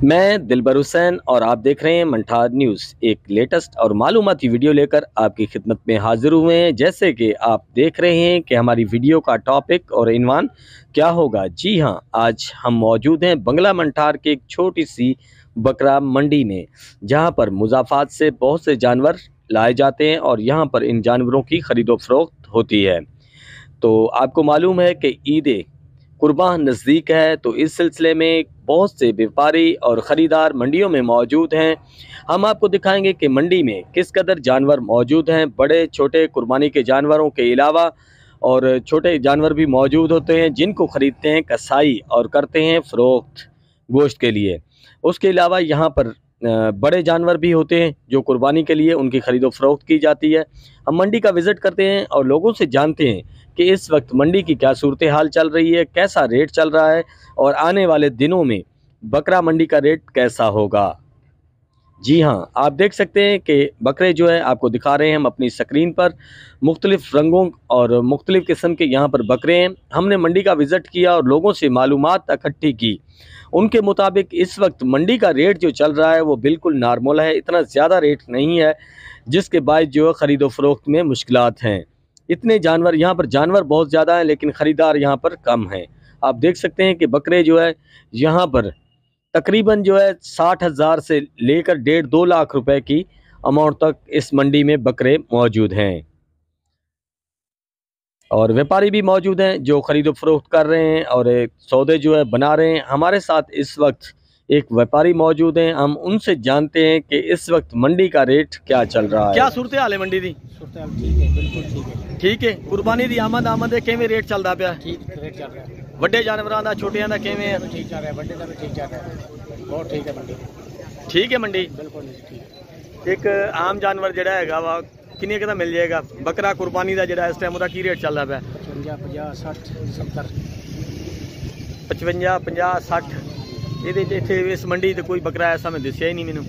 मैं दिलबर हुसैन और आप देख रहे हैं मंठार न्यूज़। एक लेटेस्ट और मालूमाती वीडियो लेकर आपकी खिदमत में हाजिर हुए हैं। जैसे कि आप देख रहे हैं कि हमारी वीडियो का टॉपिक और इन्वान क्या होगा। जी हां, आज हम मौजूद हैं बंगला मंठार की एक छोटी सी बकरा मंडी में, जहां पर मुज़ाफ़ात से बहुत से जानवर लाए जाते हैं और यहां पर इन जानवरों की खरीदो फरोख्त होती है। तो आपको मालूम है कि ईद कुर्बान नज़दीक है, तो इस सिलसिले में बहुत से व्यापारी और ख़रीदार मंडियों में मौजूद हैं। हम आपको दिखाएंगे कि मंडी में किस कदर जानवर मौजूद हैं। बड़े छोटे कुर्बानी के जानवरों के अलावा और छोटे जानवर भी मौजूद होते हैं, जिनको ख़रीदते हैं कसाई और करते हैं फ़रोख्त गोश्त के लिए। उसके अलावा यहाँ पर बड़े जानवर भी होते हैं जो कुर्बानी के लिए उनकी ख़रीदो फ़रोख्त की जाती है। हम मंडी का विज़िट करते हैं और लोगों से जानते हैं कि इस वक्त मंडी की क्या सूरत हाल चल रही है, कैसा रेट चल रहा है और आने वाले दिनों में बकरा मंडी का रेट कैसा होगा। जी हाँ, आप देख सकते हैं कि बकरे जो है आपको दिखा रहे हैं हम अपनी स्क्रीन पर। मुख्तलिफ़ रंगों और मुख्तलिफ़ किस्म के यहाँ पर बकरे हैं। हमने मंडी का विज़िट किया और लोगों से मालूमात इकट्ठी की। उनके मुताबिक इस वक्त मंडी का रेट जो चल रहा है वो बिल्कुल नॉर्मल है, इतना ज़्यादा रेट नहीं है, जिसके बायस जो है ख़रीदो फ़रोख्त में मुश्किलात हैं। इतने जानवर यहाँ पर जानवर बहुत ज़्यादा हैं, लेकिन ख़रीदार यहाँ पर कम हैं। आप देख सकते हैं कि बकरे जो है यहाँ पर तकरीबन जो है 60,000 से लेकर 1.5-2 लाख रुपए की अमाउंट तक इस मंडी में बकरे मौजूद हैं और व्यापारी भी मौजूद हैं जो ख़रीदो फरोख्त कर रहे हैं और एक सौदे जो है बना रहे हैं। हमारे साथ इस वक्त एक व्यापारी मौजूद हैं, हम उनसे जानते हैं कि इस वक्त मंडी का रेट क्या चल रहा है। क्या सूरत हाल है मंडी दी? सूरत हाल ठीक है, बिल्कुल ठीक है। ठीक है। कुर्बानी दी आमद है, किवें रेट चलदा पिया? ठीक रेट चल रहा है। ਵੱਡੇ ਜਾਨਵਰਾਂ ਦਾ ਛੋਟਿਆਂ ਦਾ ਕਿਵੇਂ ਹੈ? ठीक चल रहा है, बड़े का भी ठीक चल रहा है, बहुत ठीक है मंडी। ठीक है मंडी बिल्कुल ठीक। एक आम जानवर ਜਿਹੜਾ ਹੈਗਾ ਵਾ ਕਿੰਨੇ ਕੁ ਦਾ ਮਿਲ ਜਾਏਗਾ? ਬੱਕਰਾ ਕੁਰਬਾਨੀ ਦਾ ਜਿਹੜਾ ਇਸ ਟਾਈਮ ਉਹਦਾ ਕੀ ਰੇਟ ਚੱਲਦਾ ਪਿਆ? 55 50 60 70 55 50 60। ਇਹਦੇ ਚ ਇੱਥੇ ਇਸ ਮੰਡੀ ਤੇ ਕੋਈ ਬੱਕਰਾ ਐਸਾ ਮੈਂ ਦੱਸਿਆ ਹੀ ਨਹੀਂ ਮੈਨੂੰ।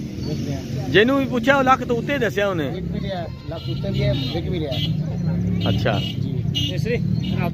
ਜਿਹਨੂੰ ਵੀ ਪੁੱਛਿਆ ਉਹ ਲੱਖ ਤੋਂ ਉੱਤੇ ਦੱਸਿਆ ਉਹਨੇ। लाख उत्ते भी है, बिक भी रहा है। अच्छा जी